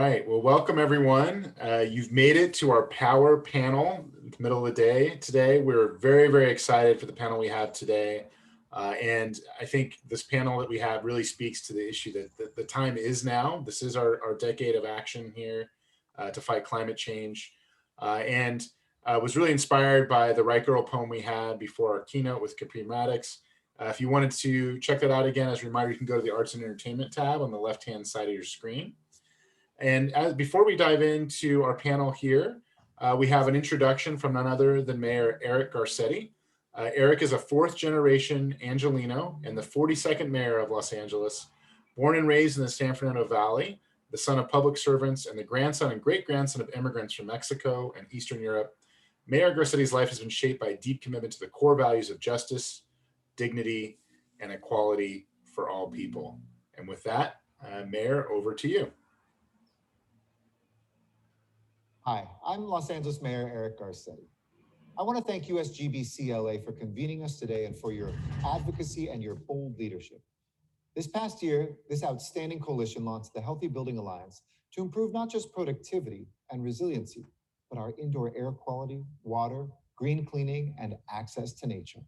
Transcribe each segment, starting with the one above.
right, well, welcome everyone. You've made it to our power panel in the middle of the day today. We're very, very excited for the panel we have today. And I think this panel that we have really speaks to the issue that the time is now. This is our decade of action here to fight climate change. And was really inspired by the Right Girl poem we had before our keynote with Capri Maddox. If you wanted to check that out again, as a reminder, you can go to the Arts and Entertainment tab on the left-hand side of your screen. And before we dive into our panel here, we have an introduction from none other than Mayor Eric Garcetti. Eric is a fourth generation Angelino and the 42nd mayor of Los Angeles, born and raised in the San Fernando Valley, the son of public servants and the grandson and great grandson of immigrants from Mexico and Eastern Europe. Mayor Garcetti's life has been shaped by a deep commitment to the core values of justice, dignity, and equality for all people. And with that, Mayor, over to you. Hi, I'm Los Angeles Mayor Eric Garcetti. I want to thank USGBC-LA for convening us today and for your advocacy and your bold leadership. This past year, this outstanding coalition launched the Healthy Building Alliance to improve not just productivity and resiliency, but our indoor air quality, water, green cleaning, and access to nature.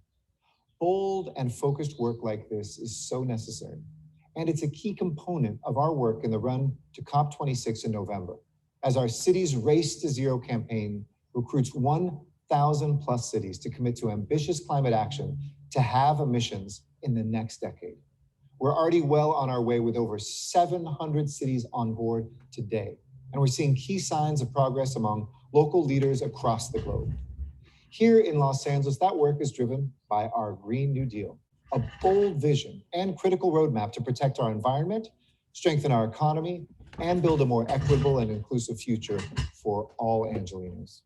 Bold and focused work like this is so necessary, and it's a key component of our work in the run to COP26 in November, as our Cities Race to Zero campaign recruits 1,000 plus cities to commit to ambitious climate action to have emissions in the next decade. We're already well on our way with over 700 cities on board today, and we're seeing key signs of progress among local leaders across the globe. Here in Los Angeles, that work is driven by our Green New Deal, a bold vision and critical roadmap to protect our environment, strengthen our economy, and build a more equitable and inclusive future for all Angelinos.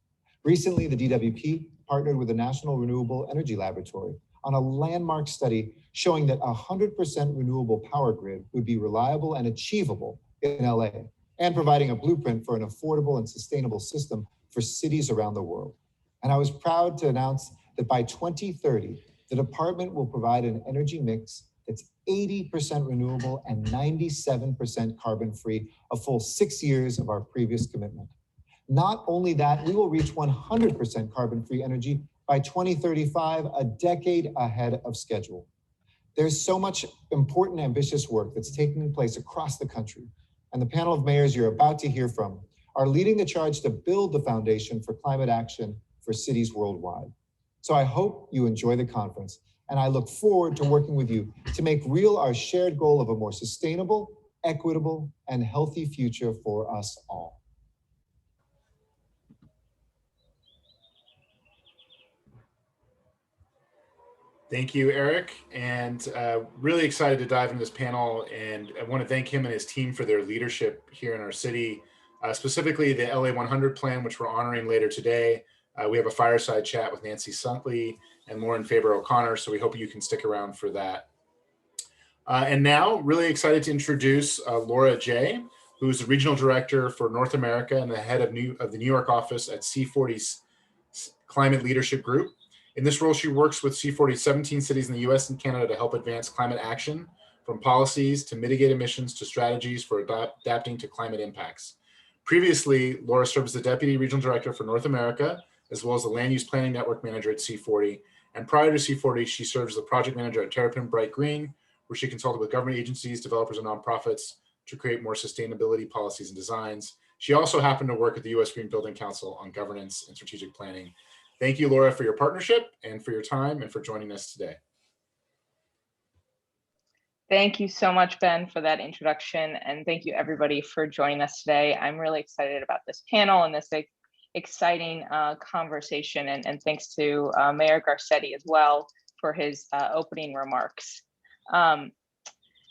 Recently, the DWP partnered with the National Renewable Energy Laboratory on a landmark study showing that 100% renewable power grid would be reliable and achievable in LA, and providing a blueprint for an affordable and sustainable system for cities around the world. And I was proud to announce that by 2030, the department will provide an energy mix that's 80% renewable and 97% carbon-free, a full 6 years of our previous commitment. Not only that, we will reach 100% carbon-free energy by 2035, a decade ahead of schedule. There's so much important, ambitious work that's taking place across the country, and the panel of mayors you're about to hear from are leading the charge to build the foundation for climate action for cities worldwide. So I hope you enjoy the conference, and I look forward to working with you to make real our shared goal of a more sustainable, equitable, and healthy future for us all. Thank you, Eric, and really excited to dive into this panel. And I want to thank him and his team for their leadership here in our city, specifically the LA 100 plan, which we're honoring later today. We have a fireside chat with Nancy Suntley and Lauren Faber O'Connor, so we hope you can stick around for that. And now, really excited to introduce Laura J., who's the Regional Director for North America and the head of the New York office at C40's Climate Leadership Group. In this role, she works with C40's 17 cities in the US and Canada to help advance climate action, from policies to mitigate emissions to strategies for adapting to climate impacts. Previously, Laura served as the Deputy Regional Director for North America, as well as the Land Use Planning Network Manager at C40. And prior to C40, she served as the Project Manager at Terrapin Bright Green, where she consulted with government agencies, developers, and nonprofits to create more sustainability policies and designs. She also happened to work at the US Green Building Council on governance and strategic planning. Thank you, Laura, for your partnership and for your time and for joining us today. Thank you so much, Ben, for that introduction. And thank you, everybody, for joining us today. I'm really excited about this panel and this exciting conversation. And thanks to Mayor Garcetti as well for his opening remarks.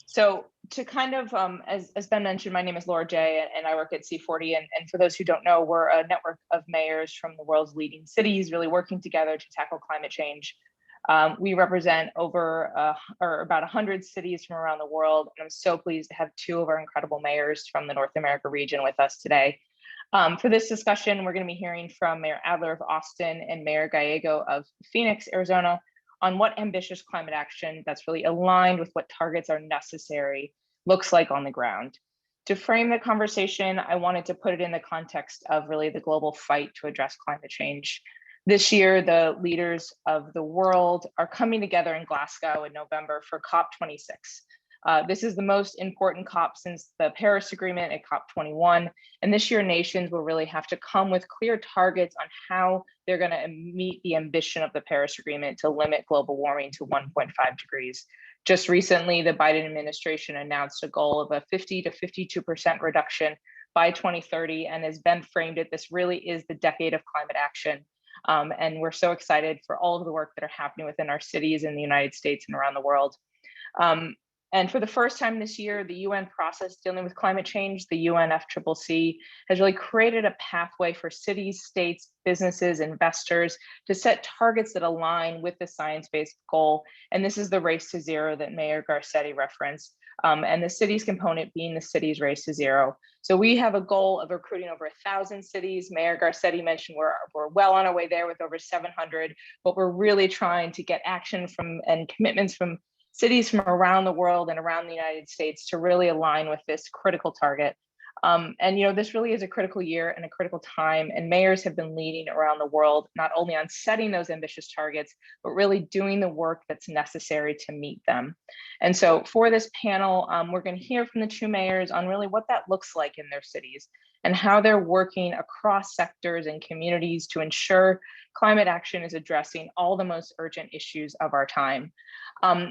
So to kind of, as Ben mentioned, my name is Laura J. and I work at C40. And for those who don't know, we're a network of mayors from the world's leading cities, really working together to tackle climate change. We represent about 100 cities from around the world. And I'm so pleased to have two of our incredible mayors from the North America region with us today. For this discussion, we're going to be hearing from Mayor Adler of Austin and Mayor Gallego of Phoenix, Arizona, on what ambitious climate action that's really aligned with what targets are necessary looks like on the ground. To frame the conversation, I wanted to put it in the context of really the global fight to address climate change. This year, the leaders of the world are coming together in Glasgow in November for COP26. This is the most important COP since the Paris Agreement at COP21. And this year, nations will really have to come with clear targets on how they're going to meet the ambition of the Paris Agreement to limit global warming to 1.5 degrees. Just recently, the Biden administration announced a goal of a 50 to 52% reduction by 2030 and has been framed it. This really is the decade of climate action. And we're so excited for all of the work that are happening within our cities in the United States and around the world. And for the first time this year, the UN process dealing with climate change, the UNFCCC, has really created a pathway for cities, states, businesses, investors to set targets that align with the science-based goal. And this is the race to zero that Mayor Garcetti referenced, and the cities component being the city's race to zero. So we have a goal of recruiting over 1,000 cities. Mayor Garcetti mentioned we're well on our way there with over 700, but we're really trying to get action from and commitments from cities from around the world and around the United States to really align with this critical target. And this really is a critical year and a critical time, and mayors have been leading around the world, not only on setting those ambitious targets, but really doing the work that's necessary to meet them. And so for this panel, we're going to hear from the two mayors on really what that looks like in their cities and how they're working across sectors and communities to ensure climate action is addressing all the most urgent issues of our time.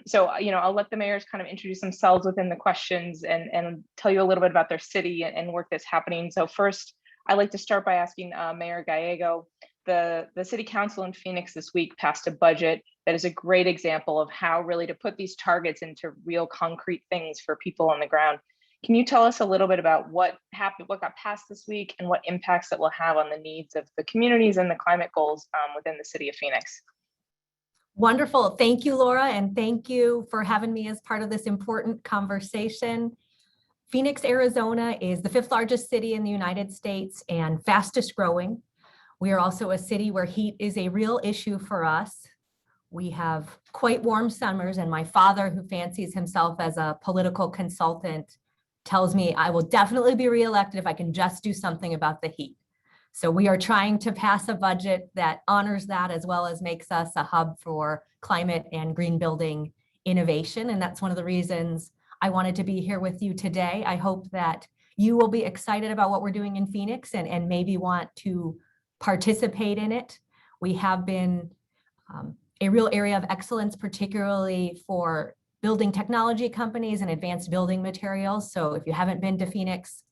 So I'll let the mayors kind of introduce themselves within the questions and tell you a little bit about their city and work that's happening. So first, I'd like to start by asking Mayor Gallego. The City Council in Phoenix this week passed a budget that is a great example of how really to put these targets into real concrete things for people on the ground. Can you tell us a little bit about what happened, what got passed this week, and what impacts it will have on the needs of the communities and the climate goals within the city of Phoenix? Wonderful. Thank you, Laura, and thank you for having me as part of this important conversation. Phoenix, Arizona is the 5th largest city in the United States and fastest growing. We are also a city where heat is a real issue for us. We have quite warm summers, and my father, who fancies himself as a political consultant, tells me I will definitely be reelected if I can just do something about the heat. So we are trying to pass a budget that honors that, as well as makes us a hub for climate and green building innovation. And that's one of the reasons I wanted to be here with you today. I hope that you will be excited about what we're doing in Phoenix and maybe want to participate in it. We have been a real area of excellence, particularly for building technology companies and advanced building materials. So if you haven't been to Phoenix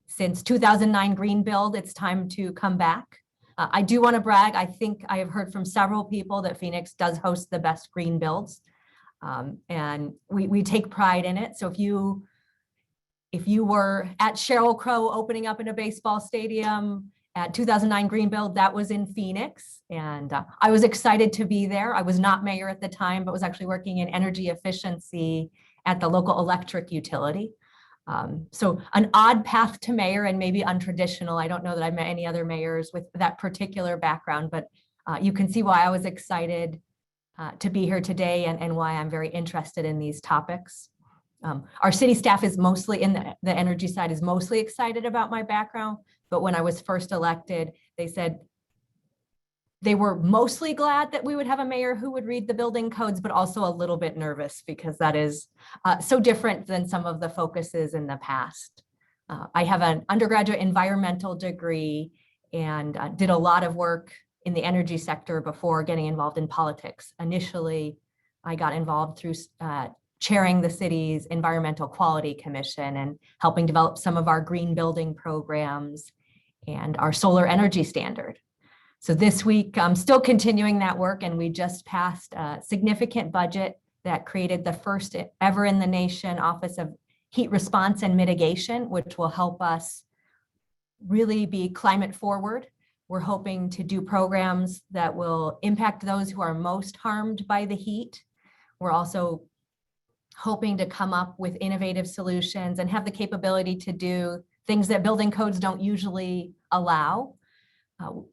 since 2009 Green Build, it's time to come back. I do want to brag. I think I have heard from several people that Phoenix does host the best green builds, and we take pride in it. So if you were at Sheryl Crow opening up in a baseball stadium at 2009 Green Build, that was in Phoenix, and I was excited to be there. I was not mayor at the time, but was actually working in energy efficiency at the local electric utility. So an odd path to mayor and maybe untraditional. I don't know that I've met any other mayors with that particular background, but you can see why I was excited to be here today and why I'm very interested in these topics. Our city staff is mostly in the energy side is mostly excited about my background, but when I was first elected, they said they were mostly glad that we would have a mayor who would read the building codes, but also a little bit nervous because that is so different than some of the focuses in the past. I have an undergraduate environmental degree and did a lot of work in the energy sector before getting involved in politics. Initially, I got involved through chairing the city's Environmental Quality Commission and helping develop some of our green building programs and our solar energy standard. So this week, I'm still continuing that work, and we just passed a significant budget that created the first ever in the nation Office of Heat Response and Mitigation, which will help us really be climate forward. We're hoping to do programs that will impact those who are most harmed by the heat. We're also hoping to come up with innovative solutions and have the capability to do things that building codes don't usually allow.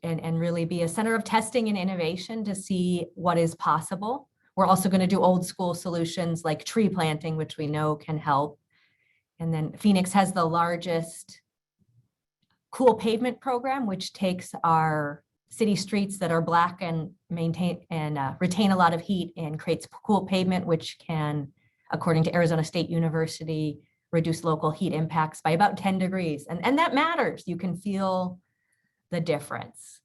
And really be a center of testing and innovation to see what is possible. We're also going to do old school solutions like tree planting, which we know can help. And then Phoenix has the largest cool pavement program, which takes our city streets that are black and retain a lot of heat and creates cool pavement, which can, according to Arizona State University, reduce local heat impacts by about 10 degrees. And that matters. You can feel the difference.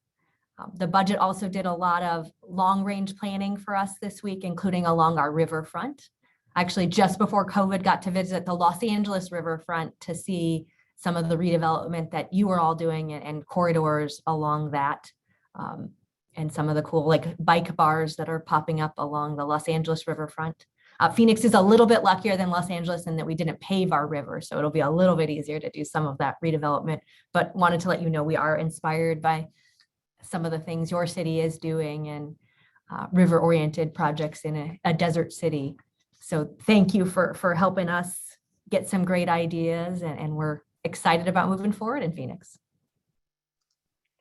The budget also did a lot of long-range planning for us this week, including along our riverfront. Actually, just before COVID, got to visit the Los Angeles riverfront to see some of the redevelopment that you were all doing and corridors along that, and some of the cool like bike bars that are popping up along the Los Angeles riverfront. Phoenix is a little bit luckier than Los Angeles in that we didn't pave our river, so it'll be a little bit easier to do some of that redevelopment, but wanted to let you know we are inspired by some of the things your city is doing and river-oriented projects in a desert city. So thank you for helping us get some great ideas, and we're excited about moving forward in Phoenix.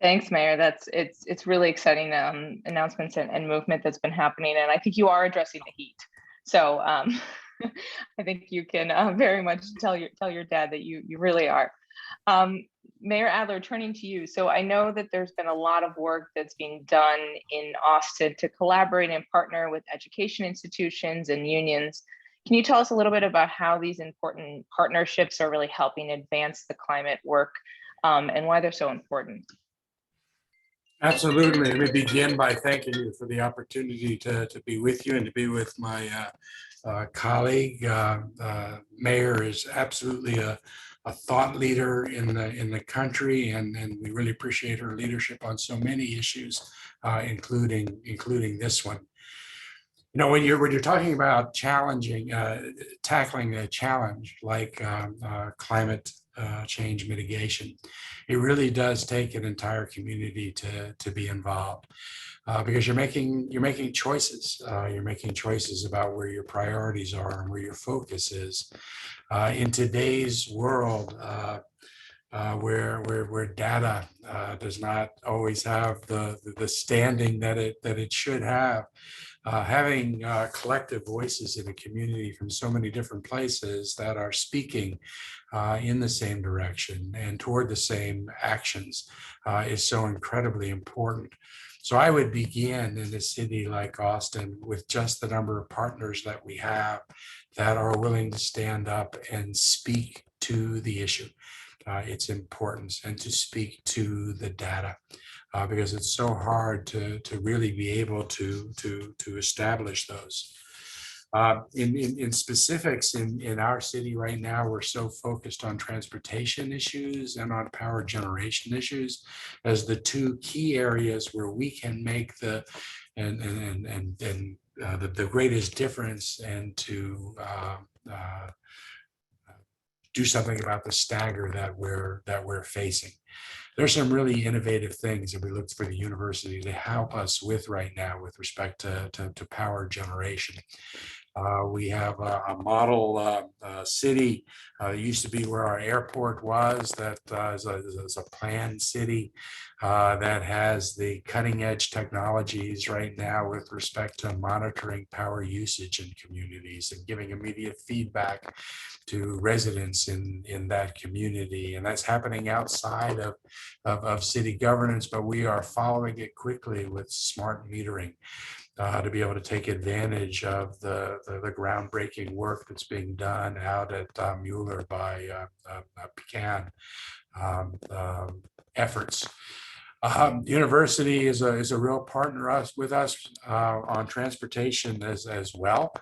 Thanks, Mayor. It's really exciting announcements and movement that's been happening, and I think you are addressing the heat. So I think you can very much tell your dad that you really are. Mayor Adler, turning to you. So I know that there's been a lot of work that's being done in Austin to collaborate and partner with education institutions and unions. Can you tell us a little bit about how these important partnerships are really helping advance the climate work and why they're so important? Absolutely. Let me begin by thanking you for the opportunity to be with you and to be with my colleague. Mayor is absolutely a thought leader in the country, and we really appreciate her leadership on so many issues, including this one. You know, when you're talking about tackling a challenge like climate change mitigation, it really does take an entire community to be involved, because you're making choices. You're making choices about where your priorities are and where your focus is. In today's world, where data does not always have the standing that it should have, having collective voices in a community from so many different places that are speaking in the same direction and toward the same actions is so incredibly important. So I would begin in a city like Austin with just the number of partners that we have that are willing to stand up and speak to the issue, its importance, and to speak to the data. Because it's so hard to really be able to establish those. In specifics, in our city right now, we're so focused on transportation issues and on power generation issues as the two key areas where we can make the greatest difference, and to do something about the stagger that we're facing. There's some really innovative things that we look for the university to help us with right now with respect to power generation. We have a model city. It used to be where our airport was, that is a planned city that has the cutting edge technologies right now with respect to monitoring power usage in communities and giving immediate feedback to residents in that community. And that's happening outside of city governance, but we are following it quickly with smart metering to be able to take advantage of the groundbreaking work that's being done out at Mueller by Pecan efforts. University is a real partner with us on transportation as well.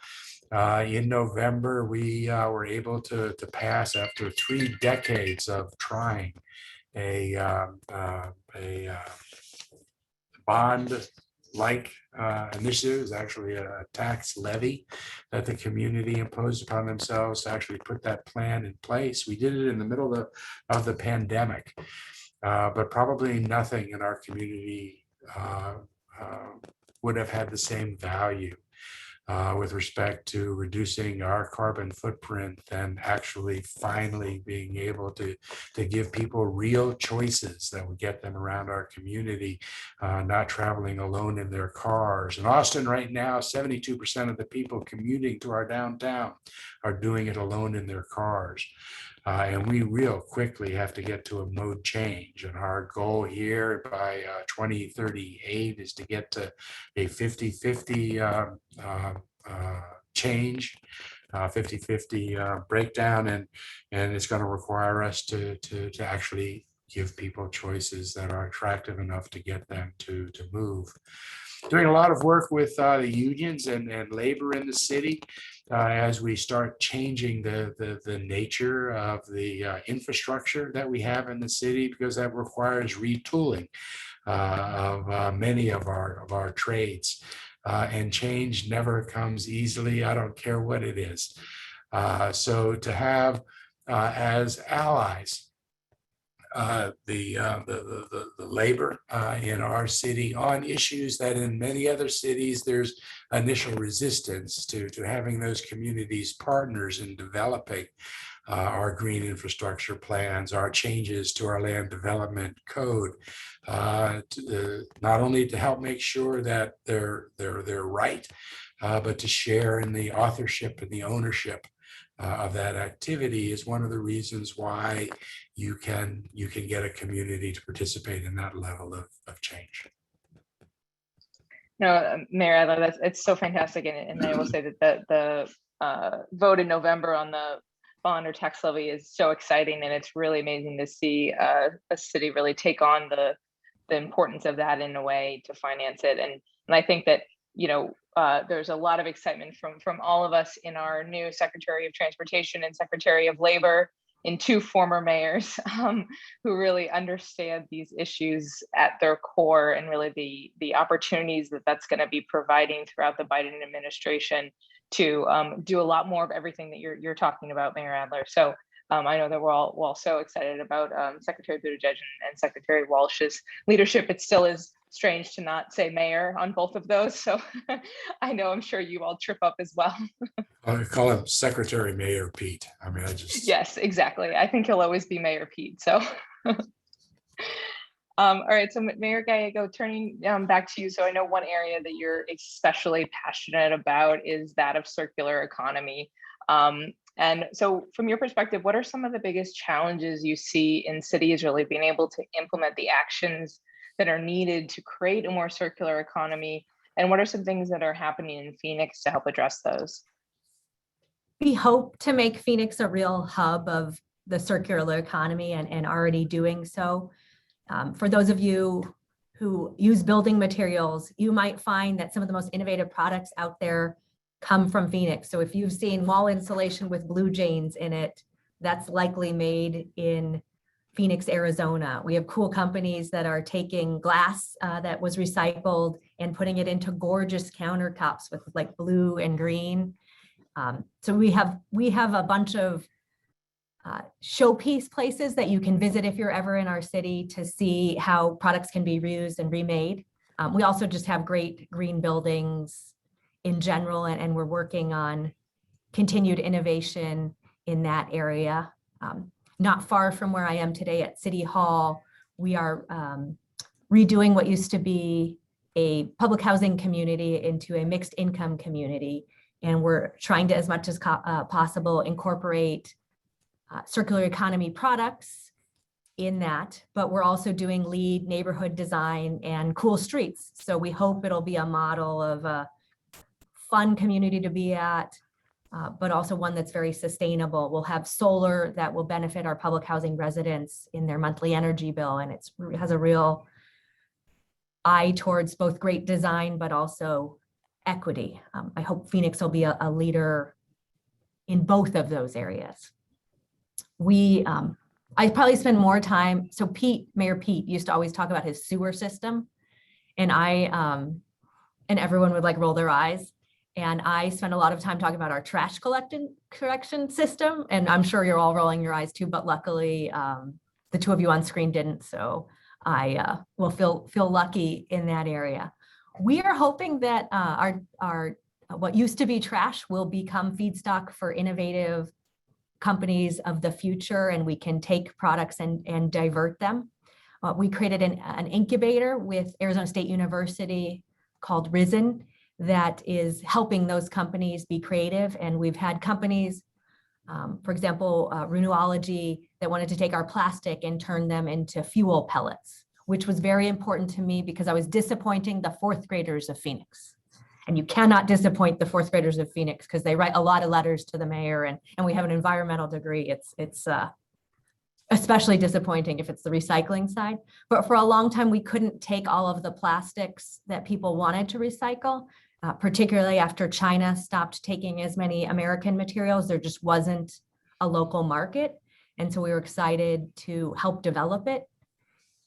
In November, we were able to pass, after 3 decades of trying, a bond-like initiative. Is actually a tax levy that the community imposed upon themselves to actually put that plan in place. We did it in the middle of the pandemic, but probably nothing in our community would have had the same value with respect to reducing our carbon footprint than actually finally being able to give people real choices that would get them around our community, not traveling alone in their cars. In Austin right now, 72% of the people commuting to our downtown are doing it alone in their cars. And we real quickly have to get to a mode change. And our goal here by 2038 is to get to a 50-50 change, 50-50 breakdown. And it's going to require us to actually give people choices that are attractive enough to get them to move. Doing a lot of work with the unions and labor in the city as we start changing the nature of the infrastructure that we have in the city, because that requires retooling of many of our trades. And change never comes easily. I don't care what it is. So to have as allies the labor in our city on issues that in many other cities there's initial resistance to having those communities partners in developing our green infrastructure plans, our changes to our land development code, not only to help make sure that they're right, but to share in the authorship and the ownership of that activity is one of the reasons why you can get a community to participate in that level of change. No, Mayor Adler, it's so fantastic, and I will say that the vote in November on the bond or tax levy is so exciting, and it's really amazing to see a city really take on the importance of that in a way to finance it, and I think that there's a lot of excitement from all of us in our new Secretary of Transportation and Secretary of Labor, in two former mayors who really understand these issues at their core, and really the opportunities that's going to be providing throughout the Biden administration to do a lot more of everything that you're talking about, Mayor Adler. So I know that we're all so excited about Secretary Buttigieg and Secretary Walsh's leadership. It still is strange to not say mayor on both of those. So I'm sure you all trip up as well. I call him Secretary Mayor Pete. I mean, Yes, exactly. I think he'll always be Mayor Pete. So all right, so Mayor Gallego, turning back to you. So I know one area that you're especially passionate about is that of circular economy. And so from your perspective, what are some of the biggest challenges you see in cities really being able to implement the actions that are needed to create a more circular economy? And what are some things that are happening in Phoenix to help address those? We hope to make Phoenix a real hub of the circular economy and already doing so. For those of you who use building materials, you might find that some of the most innovative products out there come from Phoenix. So if you've seen wall insulation with blue jays in it, that's likely made in Phoenix, Arizona. We have cool companies that are taking glass that was recycled and putting it into gorgeous countertops with like blue and green. So we have a bunch of showpiece places that you can visit if you're ever in our city to see how products can be reused and remade. We also just have great green buildings in general, and we're working on continued innovation in that area. Not far from where I am today at City Hall, we are redoing what used to be a public housing community into a mixed income community. And we're trying to, as much as possible, incorporate circular economy products in that, but we're also doing LEED neighborhood design and cool streets. So we hope it'll be a model of a fun community to be at, but also one that's very sustainable. We'll have solar that will benefit our public housing residents in their monthly energy bill, and it has a real eye towards both great design, but also equity. I hope Phoenix will be a leader in both of those areas. I probably spend more time. So Mayor Pete used to always talk about his sewer system, and and everyone would like roll their eyes. And I spend a lot of time talking about our trash collection system. And I'm sure you're all rolling your eyes too, but luckily the two of you on screen didn't. So I will feel lucky in that area. We are hoping that our what used to be trash will become feedstock for innovative companies of the future, and we can take products and divert them. We created an incubator with Arizona State University called Risen that is helping those companies be creative. And we've had companies, for example, Renewology, that wanted to take our plastic and turn them into fuel pellets, which was very important to me because I was disappointing the fourth graders of Phoenix. And you cannot disappoint the fourth graders of Phoenix because they write a lot of letters to the mayor, and we have an environmental degree. It's especially disappointing if it's the recycling side. But for a long time, we couldn't take all of the plastics that people wanted to recycle, particularly after China stopped taking as many American materials. There just wasn't a local market. And so we were excited to help develop it.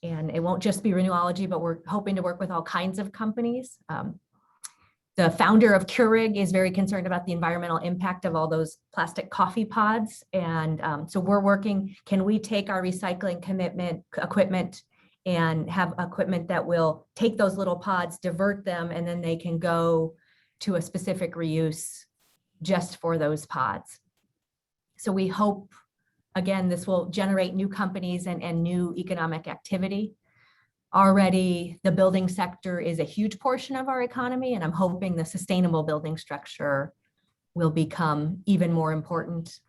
And it won't just be Renewology, but we're hoping to work with all kinds of companies. The founder of Keurig is very concerned about the environmental impact of all those plastic coffee pods. And so we're working, can we take our recycling equipment and have equipment that will take those little pods, divert them, and then they can go to a specific reuse just for those pods. So we hope, again, this will generate new companies and new economic activity. Already, the building sector is a huge portion of our economy, and I'm hoping the sustainable building structure will become even more important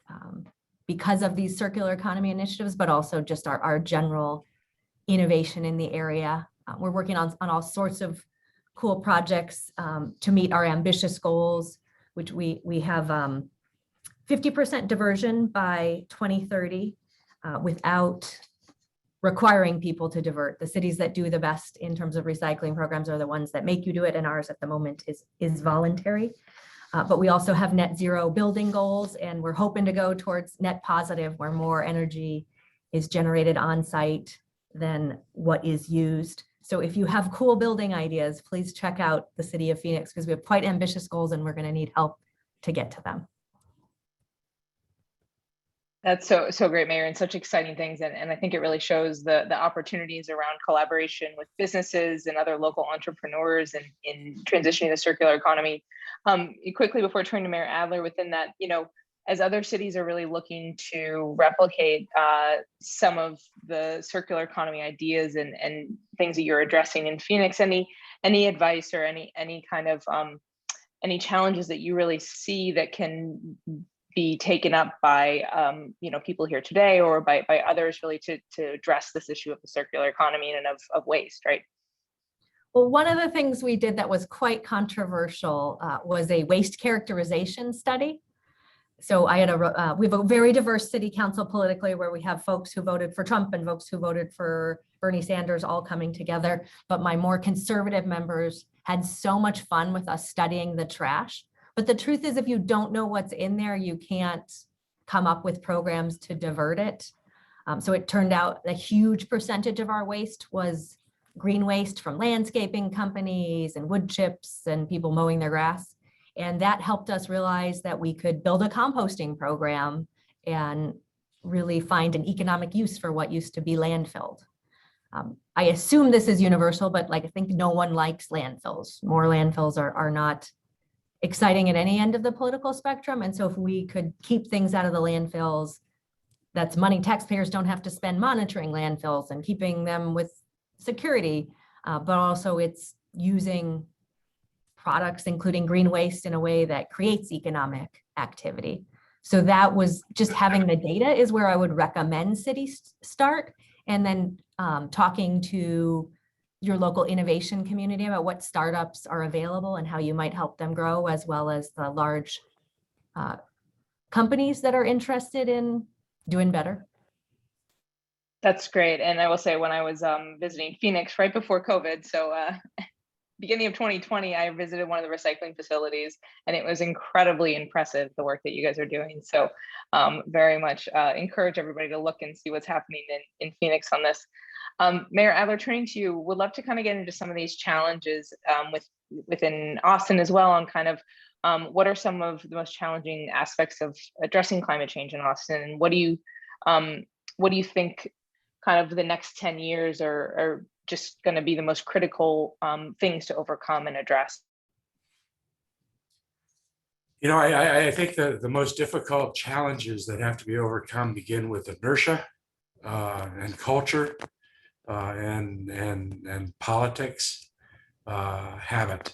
because of these circular economy initiatives, but also just our general innovation in the area. We're working on all sorts of cool projects to meet our ambitious goals, which we have 50% diversion by 2030 without requiring people to divert. The cities that do the best in terms of recycling programs are the ones that make you do it, and ours at the moment is voluntary. But we also have net zero building goals, and we're hoping to go towards net positive, where more energy is generated on site than what is used. So if you have cool building ideas, please check out the City of Phoenix, because we have quite ambitious goals and we're going to need help to get to them. That's so great, Mayor, and such exciting things. And I think it really shows the opportunities around collaboration with businesses and other local entrepreneurs in transitioning the circular economy. Quickly, before turning to Mayor Adler, within that, as other cities are really looking to replicate some of the circular economy ideas and things that you're addressing in Phoenix, any advice or any kind of any challenges that you really see that can be taken up by people here today or by others really to address this issue of the circular economy and of waste, right? Well, one of the things we did that was quite controversial was a waste characterization study. So we have a very diverse city council politically, where we have folks who voted for Trump and folks who voted for Bernie Sanders all coming together. But my more conservative members had so much fun with us studying the trash. But the truth is, if you don't know what's in there, you can't come up with programs to divert it. So it turned out a huge percentage of our waste was green waste from landscaping companies and wood chips and people mowing their grass. And that helped us realize that we could build a composting program and really find an economic use for what used to be landfilled. I assume this is universal, but I think no one likes landfills. More landfills are not exciting at any end of the political spectrum. And so if we could keep things out of the landfills, that's money taxpayers don't have to spend monitoring landfills and keeping them with security, but also it's using products, including green waste, in a way that creates economic activity. So that was just having the data is where I would recommend cities start, and then talking to your local innovation community about what startups are available and how you might help them grow, as well as the large companies that are interested in doing better. That's great. And I will say, when I was visiting Phoenix right before COVID, so beginning of 2020, I visited one of the recycling facilities, and it was incredibly impressive, the work that you guys are doing. So very much encourage everybody to look and see what's happening in Phoenix on this. Mayor Adler, turning to you, would love to kind of get into some of these challenges within Austin as well, on kind of what are some of the most challenging aspects of addressing climate change in Austin, and what do you think kind of the next 10 years are just going to be the most critical things to overcome and address? I think that the most difficult challenges that have to be overcome begin with inertia and culture and politics, habit.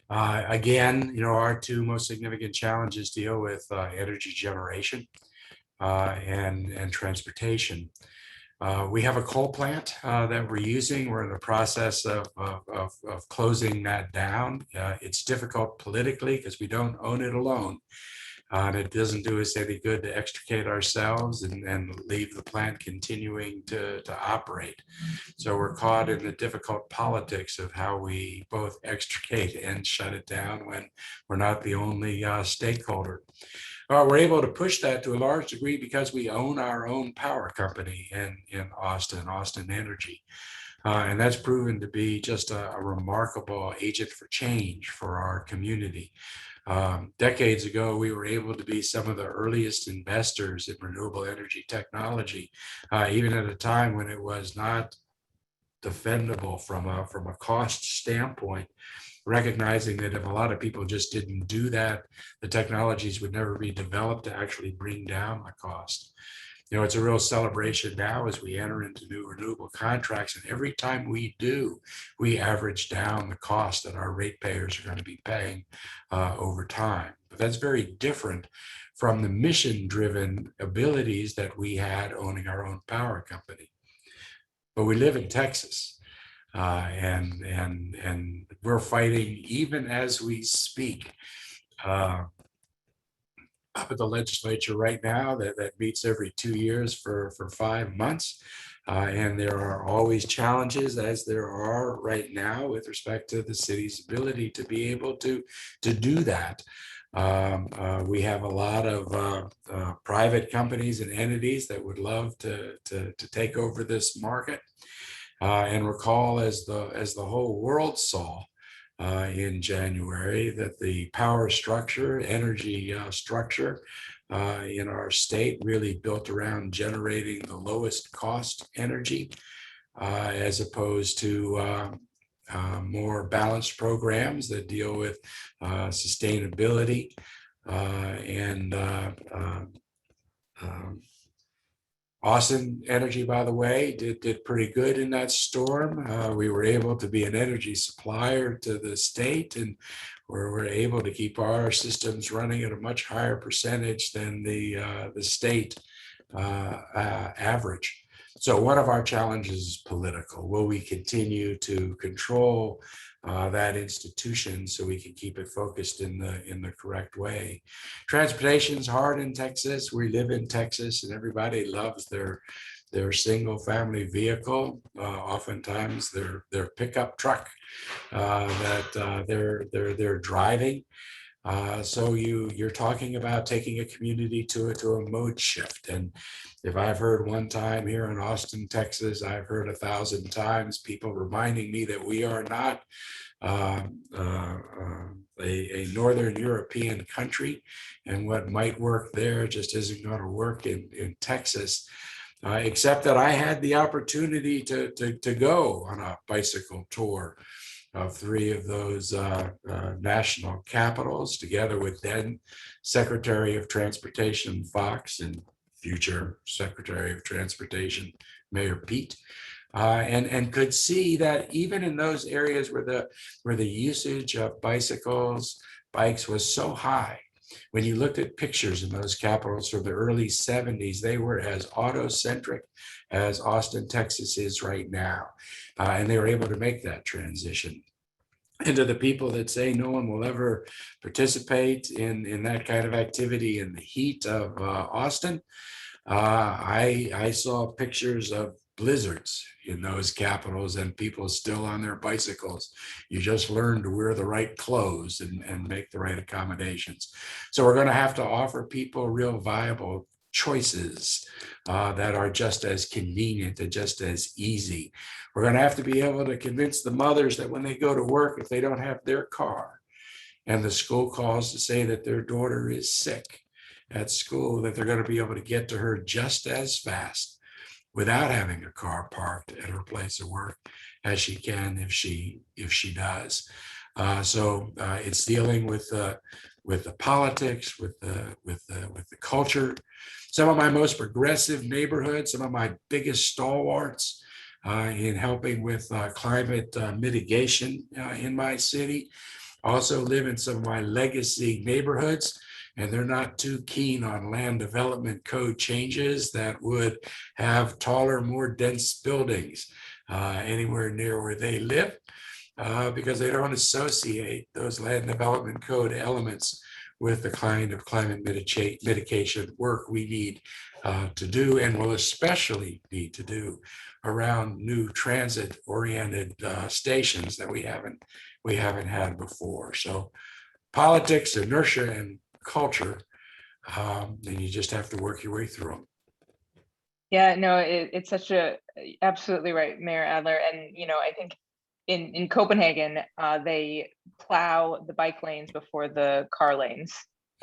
Again, our two most significant challenges deal with energy generation and transportation. We have a coal plant that we're using. We're in the process of closing that down. It's difficult politically because we don't own it alone. And it doesn't do us any good to extricate ourselves and leave the plant continuing to operate. So we're caught in the difficult politics of how we both extricate and shut it down when we're not the only stakeholder. We're able to push that to a large degree because we own our own power company in Austin Energy. And that's proven to be just a remarkable agent for change for our community. Decades ago, we were able to be some of the earliest investors in renewable energy technology, even at a time when it was not defendable from a cost standpoint, recognizing that if a lot of people just didn't do that, the technologies would never be developed to actually bring down the cost. It's a real celebration now as we enter into new renewable contracts. And every time we do, we average down the cost that our ratepayers are going to be paying over time. But that's very different from the mission-driven abilities that we had owning our own power company. But we live in Texas. And we're fighting even as we speak up at the legislature right now that meets every 2 years for 5 months. And there are always challenges, as there are right now, with respect to the city's ability to be able to do that. We have a lot of private companies and entities that would love to take over this market. And recall, as the whole world saw in January, that the power structure, energy structure in our state really built around generating the lowest cost energy, as opposed to more balanced programs that deal with sustainability and Austin Energy, by the way, did pretty good in that storm. We were able to be an energy supplier to the state, and we're able to keep our systems running at a much higher percentage than the state average. So one of our challenges is political. Will we continue to control that institution so we can keep it focused in the correct way? Transportation's hard in Texas. We live in Texas, and everybody loves their single family vehicle, oftentimes their pickup truck that they're driving. So you're talking about taking a community to a mode shift. And if I've heard one time here in Austin, Texas, I've heard 1,000 times people reminding me that we are not a Northern European country, and what might work there just isn't going to work in Texas. Except that I had the opportunity to go on a bicycle tour of 3 of those national capitals, together with then Secretary of Transportation Fox and future Secretary of Transportation Mayor Pete, and could see that even in those areas where the usage of bikes was so high, when you looked at pictures in those capitals from the early 70s, they were as auto-centric as Austin, Texas is right now. And they were able to make that transition. And to the people that say no one will ever participate in that kind of activity in the heat of Austin, I saw pictures of blizzards in those capitals and people still on their bicycles. You just learn to wear the right clothes and make the right accommodations. So we're going to have to offer people real viable choices that are just as convenient and just as easy. We're going to have to be able to convince the mothers that when they go to work, if they don't have their car and the school calls to say that their daughter is sick at school, that they're going to be able to get to her just as fast without having a car parked at her place of work as she can if she does. So it's dealing with the politics, with the culture. Some of my most progressive neighborhoods, some of my biggest stalwarts in helping with climate mitigation in my city, also live in some of my legacy neighborhoods, and they're not too keen on land development code changes that would have taller, more dense buildings anywhere near where they live, because they don't associate those land development code elements with the kind of climate mitigation work we need to do, and will especially need to do around new transit-oriented stations that we haven't had before. So politics, inertia, and culture, and you just have to work your way through them. Yeah, no, it's such a, absolutely right, Mayor Adler. And, I think in Copenhagen, they plow the bike lanes before the car lanes,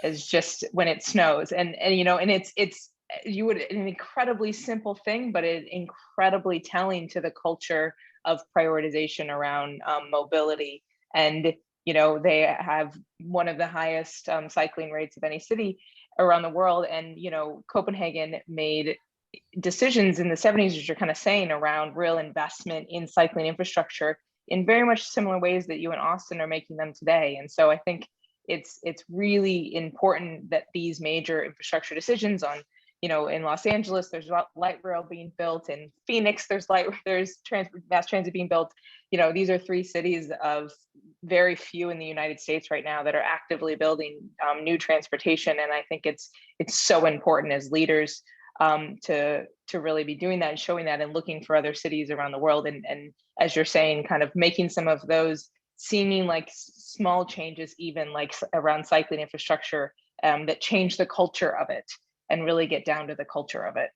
as just when it snows. And it's an incredibly simple thing, but it's incredibly telling to the culture of prioritization around mobility. And they have one of the highest cycling rates of any city around the world. And Copenhagen made decisions in the 70s, as you're kind of saying, around real investment in cycling infrastructure in very much similar ways that you and Austin are making them today. And so I think it's really important that these major infrastructure decisions on, in Los Angeles, there's light rail being built. In Phoenix, there's mass transit being built. These are three cities of very few in the United States right now that are actively building new transportation. And I think it's so important as leaders to really be doing that and showing that and looking for other cities around the world. And as you're saying, kind of making some of those seeming like small changes, even like around cycling infrastructure, that change the culture of it and really get down to the culture of it.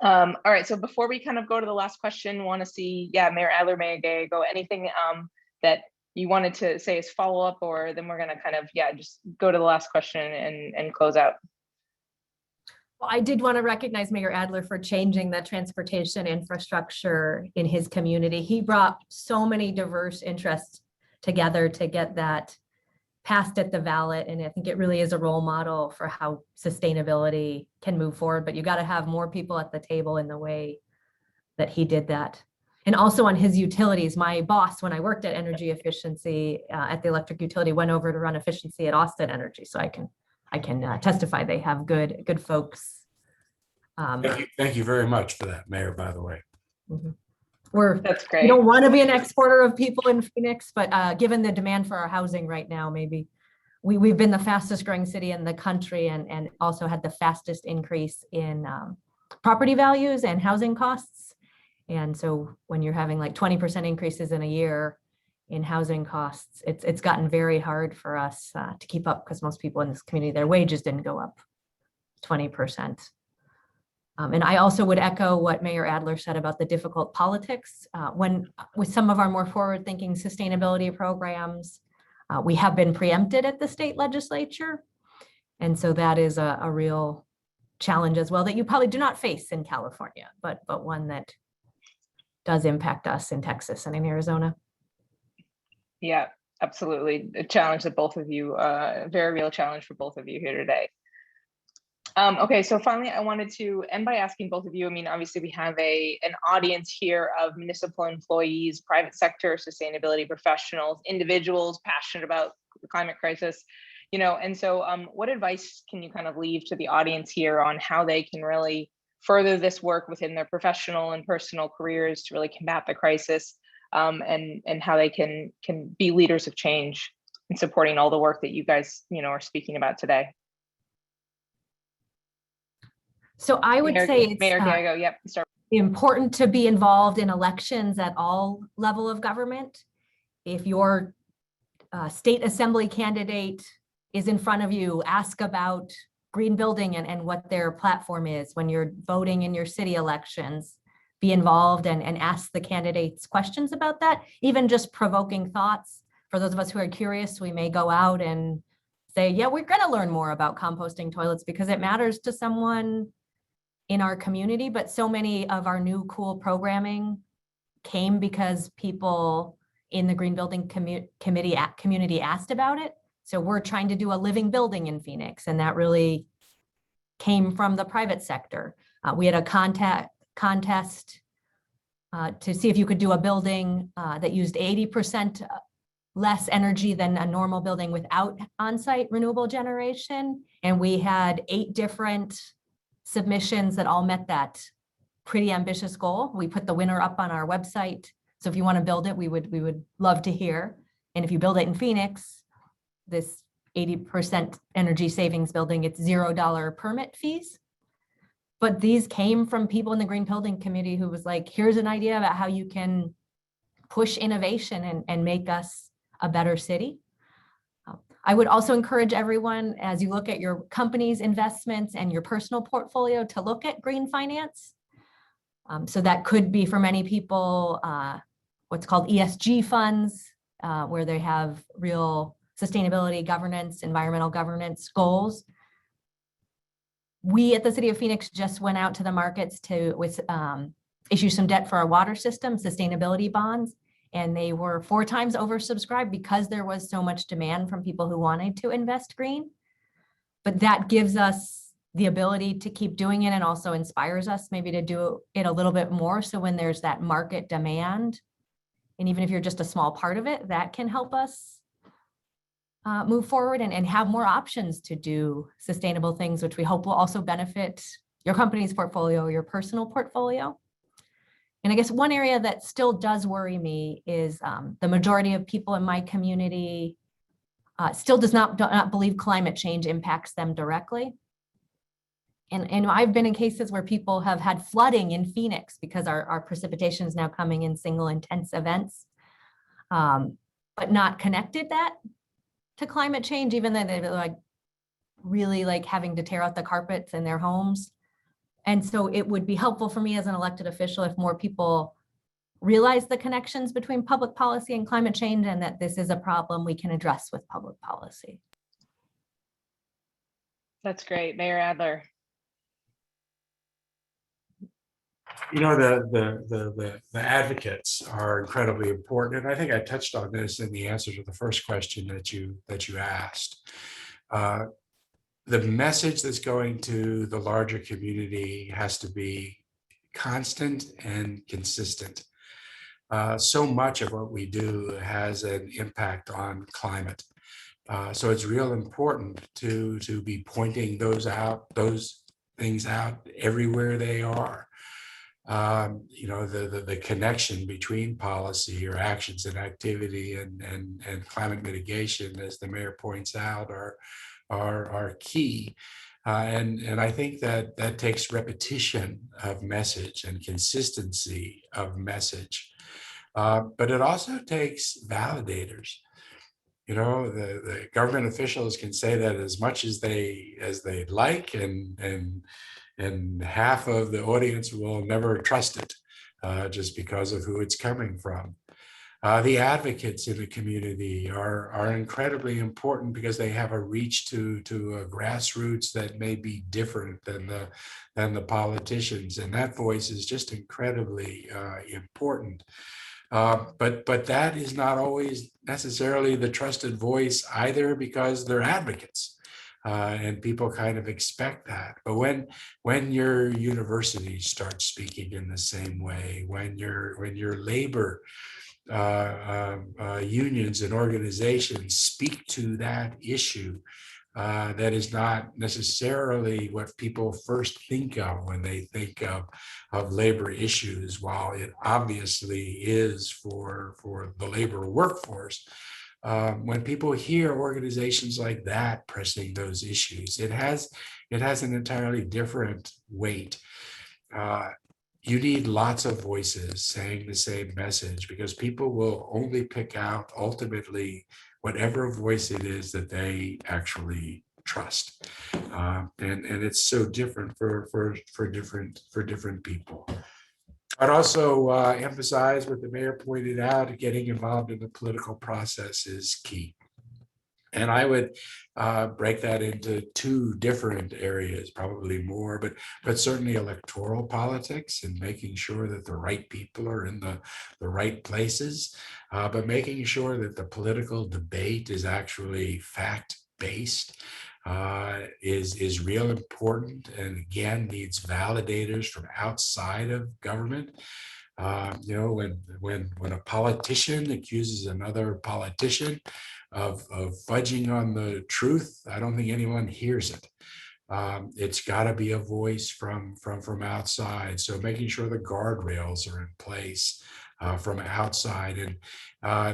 All right, so before we kind of go to the last question, want to see, Mayor Adler, Mayor Gallego, anything that you wanted to say as follow-up, or then we're going to kind of, just go to the last question and close out. Well, I did want to recognize Mayor Adler for changing the transportation infrastructure in his community. He brought so many diverse interests together to get that passed at the ballot. And I think it really is a role model for how sustainability can move forward, but you got to have more people at the table in the way that he did that. And also on his utilities, my boss, when I worked at energy efficiency at the electric utility, went over to run efficiency at Austin Energy. So I can testify they have good folks. Thank you very much for that, Mayor, by the way. That's great. We don't want to be an exporter of people in Phoenix, but given the demand for our housing right now, maybe we've been the fastest growing city in the country and also had the fastest increase in property values and housing costs. And so when you're having like 20% increases in a year in housing costs, it's gotten very hard for us to keep up, because most people in this community, their wages didn't go up 20%. And I also would echo what Mayor Adler said about the difficult politics. When with some of our more forward-thinking sustainability programs, we have been preempted at the state legislature. And so that is a real challenge as well that you probably do not face in California, but one that does impact us in Texas and in Arizona. Yeah, absolutely. A challenge that both of you, a very real challenge for both of you here today. Okay, so finally, I wanted to end by asking both of you, I mean, obviously we have an audience here of municipal employees, private sector, sustainability professionals, individuals passionate about the climate crisis, and so what advice can you kind of leave to the audience here on how they can really further this work within their professional and personal careers to really combat the crisis, and how they can be leaders of change in supporting all the work that you guys, are speaking about today? So I would say it's Mayor Gallego, yep. Start. Important to be involved in elections at all level of government. If your state assembly candidate is in front of you, ask about green building and what their platform is. When you're voting in your city elections, be involved and ask the candidates questions about that, even just provoking thoughts. For those of us who are curious, we may go out and say, yeah, we're going to learn more about composting toilets because it matters to someone in our community. But so many of our new cool programming came because people in the Green Building community asked about it. So we're trying to do a living building in Phoenix, and that really came from the private sector. We had a contest to see if you could do a building that used 80% less energy than a normal building without on-site renewable generation. And we had 8 different submissions that all met that pretty ambitious goal. We put the winner up on our website. So if you want to build it, we would love to hear. And if you build it in Phoenix, this 80% energy savings building, it's $0 permit fees. But these came from people in the green building community who was like, here's an idea about how you can push innovation and make us a better city. I would also encourage everyone, as you look at your company's investments and your personal portfolio, to look at green finance. So that could be for many people, what's called ESG funds, where they have real sustainability governance, environmental governance goals. We at the City of Phoenix just went out to the markets to issue some debt for our water system, sustainability bonds, and they were 4 times oversubscribed because there was so much demand from people who wanted to invest green. But that gives us the ability to keep doing it and also inspires us maybe to do it a little bit more. So when there's that market demand, and even if you're just a small part of it, that can help us move forward and have more options to do sustainable things, which we hope will also benefit your company's portfolio, your personal portfolio. And I guess one area that still does worry me is the majority of people in my community still do not believe climate change impacts them directly. And I've been in cases where people have had flooding in Phoenix because our precipitation is now coming in single intense events, but not connected that to climate change, even though they're like really like having to tear out the carpets in their homes. And so it would be helpful for me as an elected official if more people realize the connections between public policy and climate change, and that this is a problem we can address with public policy. That's great. Mayor Adler. You know, the advocates are incredibly important, and I think I touched on this in the answer to the first question that you asked. The message that's going to the larger community has to be constant and consistent. So much of what we do has an impact on climate. So it's real important to be pointing those things out everywhere they are. You know, the connection between policy or actions and activity and climate mitigation, as the mayor points out, are key. And I think that takes repetition of message and consistency of message. But it also takes validators. You know, the government officials can say that as much as they'd like, and half of the audience will never trust it just because of who it's coming from. The advocates in the community are incredibly important because they have a reach to a grassroots that may be different than the politicians, and that voice is just incredibly important. But that is not always necessarily the trusted voice either, because they're advocates. And people kind of expect that. But when your universities start speaking in the same way, when your labor unions and organizations speak to that issue, that is not necessarily what people first think of when they think of labor issues, while it obviously is for the labor workforce. When people hear organizations like that pressing those issues, it has an entirely different weight. You need lots of voices saying the same message, because people will only pick out ultimately whatever voice it is that they actually trust, and it's so different for different people. I'd also emphasize what the mayor pointed out: getting involved in the political process is key. And I would break that into two different areas, probably more, but certainly electoral politics and making sure that the right people are in the right places, but making sure that the political debate is actually fact-based is real important, and again needs validators from outside of government. You know, when a politician accuses another politician of fudging on the truth, I don't think anyone hears it. It's got to be a voice from outside. So making sure the guardrails are in place from outside, and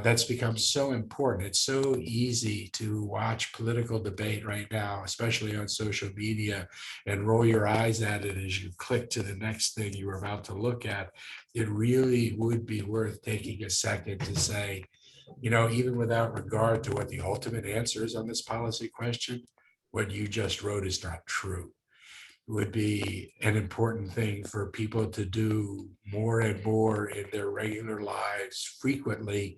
that's become so important. It's so easy to watch political debate right now, especially on social media, and roll your eyes at it as you click to the next thing you were about to look at. It really would be worth taking a second to say, you know, even without regard to what the ultimate answer is on this policy question, what you just wrote is not true. It would be an important thing for people to do more and more in their regular lives frequently.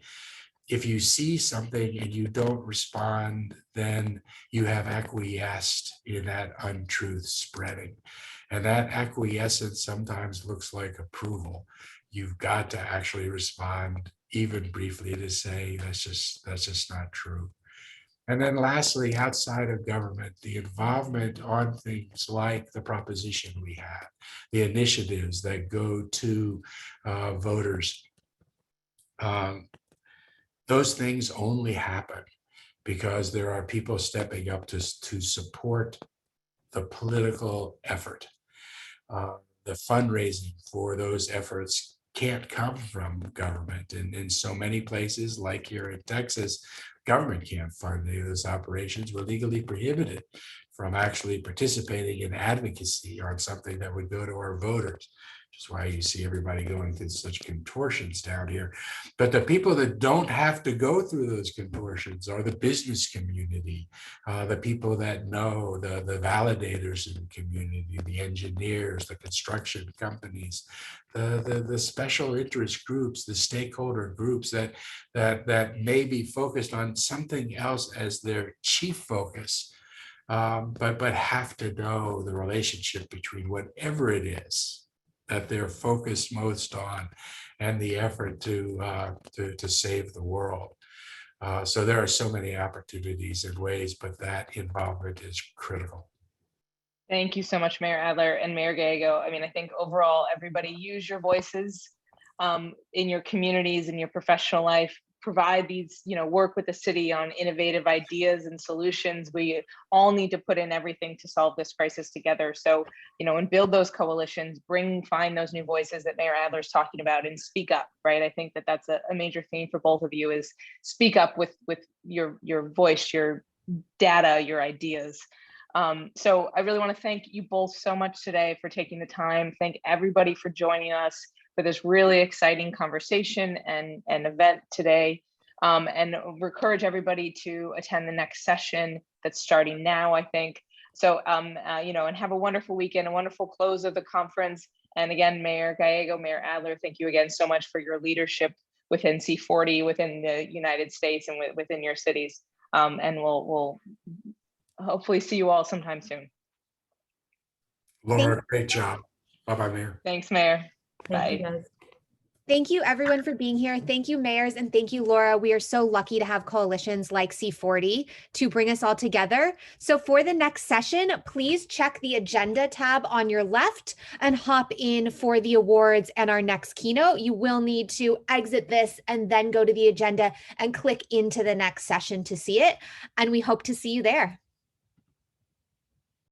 If you see something and you don't respond, then you have acquiesced in that untruth spreading. And that acquiescence sometimes looks like approval. You've got to actually respond, even briefly, to say that's just not true. And then lastly, outside of government, the involvement on things like the proposition we have, the initiatives that go to voters. Those things only happen because there are people stepping up to support the political effort. The fundraising for those efforts can't come from government. And in so many places, like here in Texas, government can't fund any of those operations. We're legally prohibited from actually participating in advocacy on something that would go to our voters, which is why you see everybody going through such contortions down here. But the people that don't have to go through those contortions are the business community, the people that know, the validators in the community, the engineers, the construction companies, the special interest groups, the stakeholder groups that may be focused on something else as their chief focus, but have to know the relationship between whatever it is that they're focused most on and the effort to save the world. So there are so many opportunities and ways, but that involvement is critical. Thank you so much, Mayor Adler and Mayor Gallego. I mean, I think overall, everybody use your voices in your communities, in your professional life, provide these, work with the city on innovative ideas and solutions. We all need to put in everything to solve this crisis together. So, and build those coalitions, find those new voices that Mayor Adler is talking about, and speak up, right? I think that that's a major theme for both of you, is speak up with your voice, your data, your ideas. So I really want to thank you both so much today for taking the time. Thank everybody for joining us for this really exciting conversation and event today. And encourage everybody to attend the next session that's starting now, I think. So, and have a wonderful weekend, a wonderful close of the conference. And again, Mayor Gallego, Mayor Adler, thank you again so much for your leadership within C40, within the United States, and within your cities. And we'll hopefully see you all sometime soon. Laura, great job. Bye-bye, Mayor. Thanks, Mayor. Thank you, Bye. guys. Thank you everyone for being here. Thank you, mayors, and thank you, Laura. We are so lucky to have coalitions like C40 to bring us all together. So for the next session, please check the agenda tab on your left and hop in for the awards and our next keynote. You will need to exit this and then go to the agenda and click into the next session to see it. And we hope to see you there.